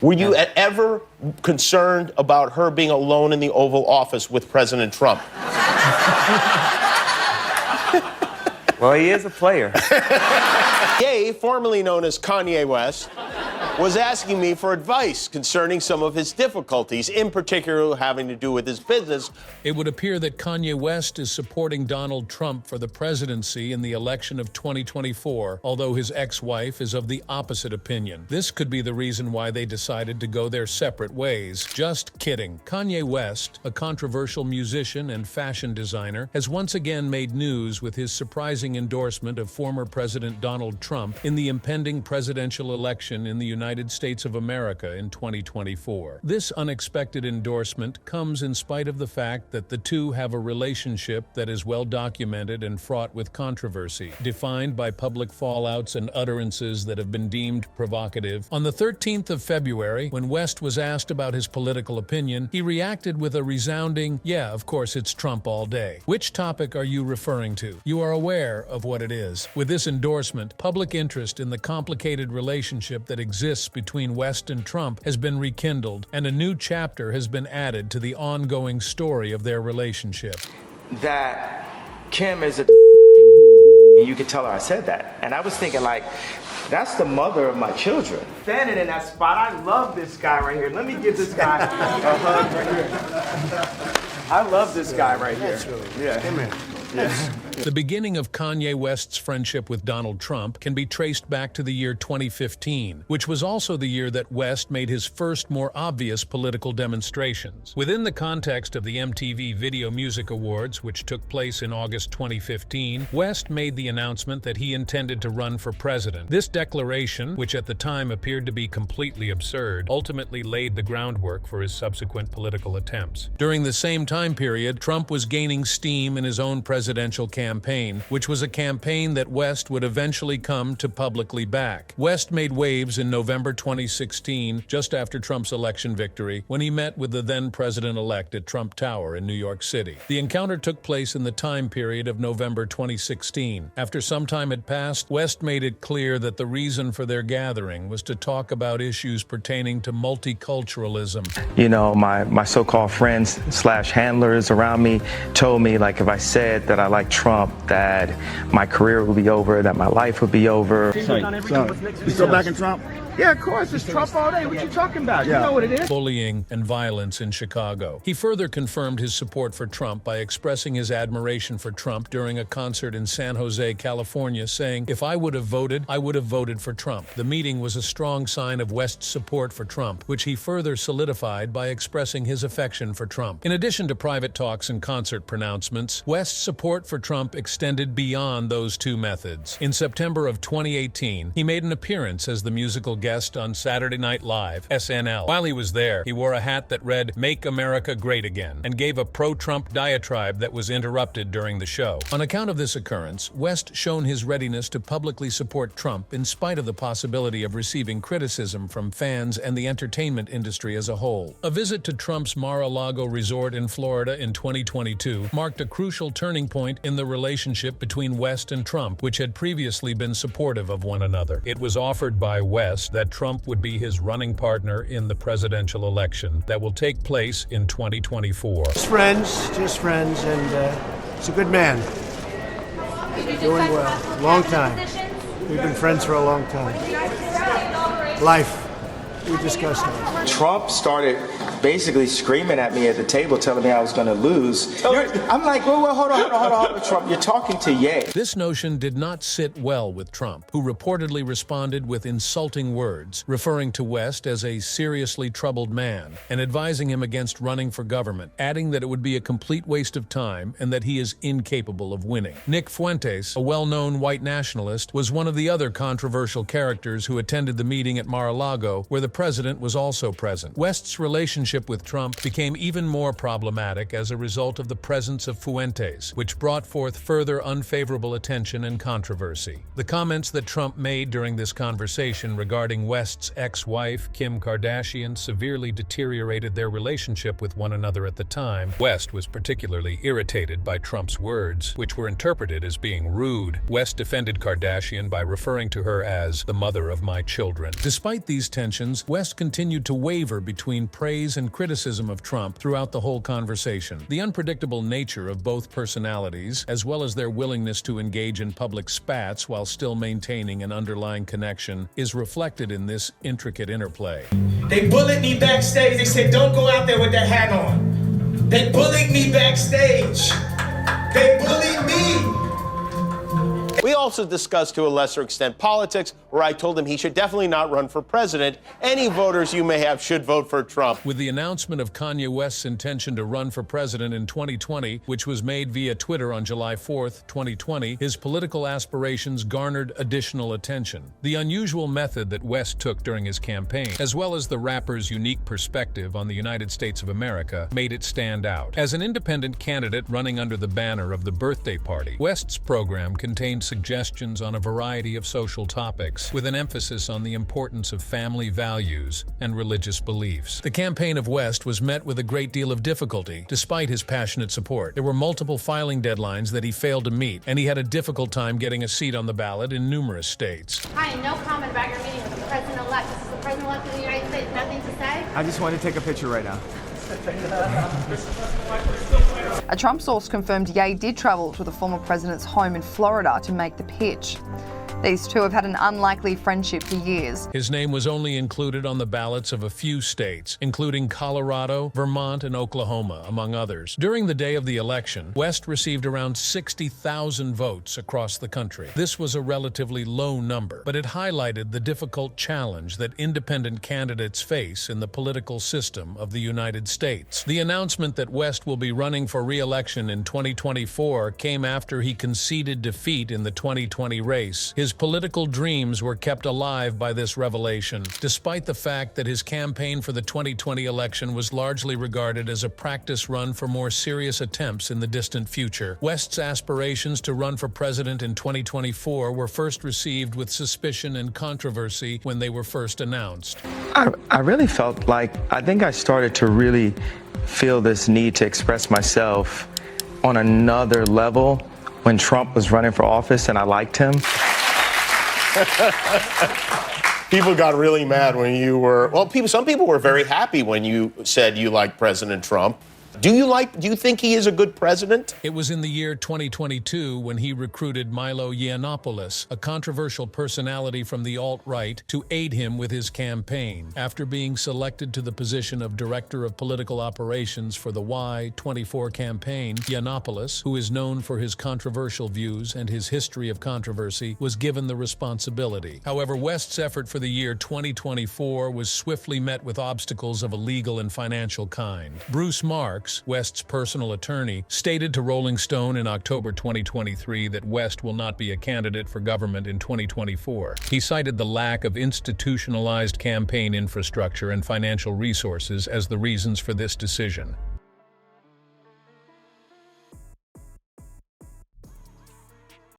Were you ever concerned about her being alone in the Oval Office with President Trump? Well, he is a player. Ye, formerly known as Kanye West, was asking me for advice concerning some of his difficulties, in particular having to do with his business. It would appear that Kanye West is supporting Donald Trump for the presidency in the election of 2024, although his ex-wife is of the opposite opinion. This could be the reason why they decided to go their separate ways. Just kidding. Kanye West, a controversial musician and fashion designer, has once again made news with his surprising endorsement of former President Donald Trump in the impending presidential election in the United States of America in 2024. This unexpected endorsement comes in spite of the fact that the two have a relationship that is well documented and fraught with controversy, defined by public fallouts and utterances that have been deemed provocative. On the 13th of February, when West was asked about his political opinion, he reacted with a resounding, "Yeah, of course it's Trump all day." Which topic are you referring to? You are aware of what it is. With this endorsement, public interest in the complicated relationship that exists between West and Trump has been rekindled, and a new chapter has been added to the ongoing story of their relationship. That Kim is a you could tell her I said that. And I was thinking, like, that's the mother of my children. Standing in that spot, I love this guy right here. Let me give this guy a hug right here. I love this guy right here. Yeah. Amen. Yes. The beginning of Kanye West's friendship with Donald Trump can be traced back to the year 2015, which was also the year that West made his first more obvious political demonstrations. Within the context of the MTV Video Music Awards, which took place in August 2015, West made the announcement that he intended to run for president. This declaration, which at the time appeared to be completely absurd, ultimately laid the groundwork for his subsequent political attempts. During the same time period, Trump was gaining steam in his own presidential campaign, which was a campaign that West would eventually come to publicly back. West made waves in November 2016, just after Trump's election victory, when he met with the then president-elect at Trump Tower in New York City. The encounter took place in the time period of November 2016. After some time had passed, West made it clear that the reason for their gathering was to talk about issues pertaining to multiculturalism. You know, my so-called friends slash handlers around me told me, like, if I said that I like Trump, that my career would be over, that my life would be over. You still backing Trump? Yeah, of course, it's Trump all day. What you talking about? You know what it is. Bullying and violence in Chicago. He further confirmed his support for Trump by expressing his admiration for Trump during a concert in San Jose, California, saying, "If I would have voted, I would have voted for Trump." The meeting was a strong sign of West's support for Trump, which he further solidified by expressing his affection for Trump. In addition to private talks and concert pronouncements, West's support for Trump extended beyond those two methods. In September of 2018, he made an appearance as the musical guest on Saturday Night Live, SNL. While he was there, he wore a hat that read, "Make America Great Again," and gave a pro-Trump diatribe that was interrupted during the show. On account of this occurrence, West shown his readiness to publicly support Trump in spite of the possibility of receiving criticism from fans and the entertainment industry as a whole. A visit to Trump's Mar-a-Lago resort in Florida in 2022 marked a crucial turning point in the relationship between West and Trump, which had previously been supportive of one another. It was offered by West that Trump would be his running partner in the presidential election that will take place in 2024. Just friends, and he's a good man. Doing well. Long time. We've been friends for a long time. Life. We discussed that. Trump started basically screaming at me at the table, telling me I was going to lose. I'm like, whoa, hold on, Trump. You're talking to Ye. This notion did not sit well with Trump, who reportedly responded with insulting words, referring to West as a seriously troubled man and advising him against running for government, adding that it would be a complete waste of time and that he is incapable of winning. Nick Fuentes, a well-known white nationalist, was one of the other controversial characters who attended the meeting at Mar-a-Lago, where the president was also present. West's relationship with Trump became even more problematic as a result of the presence of Fuentes, which brought forth further unfavorable attention and controversy. The comments that Trump made during this conversation regarding West's ex-wife, Kim Kardashian, severely deteriorated their relationship with one another at the time. West was particularly irritated by Trump's words, which were interpreted as being rude. West defended Kardashian by referring to her as the mother of my children. Despite these tensions, West continued to waver between praise and criticism of Trump throughout the whole conversation. The unpredictable nature of both personalities, as well as their willingness to engage in public spats while still maintaining an underlying connection, is reflected in this intricate interplay. They bullied me backstage. They said, don't go out there with that hat on. They bullied me backstage. They bullied me. We also discussed, to a lesser extent, politics, where I told him he should definitely not run for president. Any voters you may have should vote for Trump. With the announcement of Kanye West's intention to run for president in 2020, which was made via Twitter on July 4th, 2020, his political aspirations garnered additional attention. The unusual method that West took during his campaign, as well as the rapper's unique perspective on the United States of America, made it stand out. As an independent candidate running under the banner of the birthday party, West's program contained suggestions on a variety of social topics, with an emphasis on the importance of family values and religious beliefs. The campaign of West was met with a great deal of difficulty, despite his passionate support. There were multiple filing deadlines that he failed to meet, and he had a difficult time getting a seat on the ballot in numerous states. Hi, no comment about your meeting with the president-elect. This is the president-elect of the United States. Nothing to say? I just wanted to take a picture right now. A Trump source confirmed Ye did travel to the former president's home in Florida to make the pitch. These two have had an unlikely friendship for years. His name was only included on the ballots of a few states, including Colorado, Vermont, and Oklahoma, among others. During the day of the election, West received around 60,000 votes across the country. This was a relatively low number, but it highlighted the difficult challenge that independent candidates face in the political system of the United States. The announcement that West will be running for re-election in 2024 came after he conceded defeat in the 2020 race. His political dreams were kept alive by this revelation, despite the fact that his campaign for the 2020 election was largely regarded as a practice run for more serious attempts in the distant future. West's aspirations to run for president in 2024 were first received with suspicion and controversy when they were first announced. I really felt like, I think I started to really feel this need to express myself on another level when Trump was running for office and I liked him. People got really mad when you were, some people were very happy when you said you liked President Trump. Do you think he is a good president? It was in the year 2022 when he recruited Milo Yiannopoulos, a controversial personality from the alt-right, to aid him with his campaign. After being selected to the position of Director of Political Operations for the Y24 campaign, Yiannopoulos, who is known for his controversial views and his history of controversy, was given the responsibility. However, West's effort for the year 2024 was swiftly met with obstacles of a legal and financial kind. Bruce Marks, West's personal attorney, stated to Rolling Stone in October 2023 that West will not be a candidate for government in 2024. He cited the lack of institutionalized campaign infrastructure and financial resources as the reasons for this decision.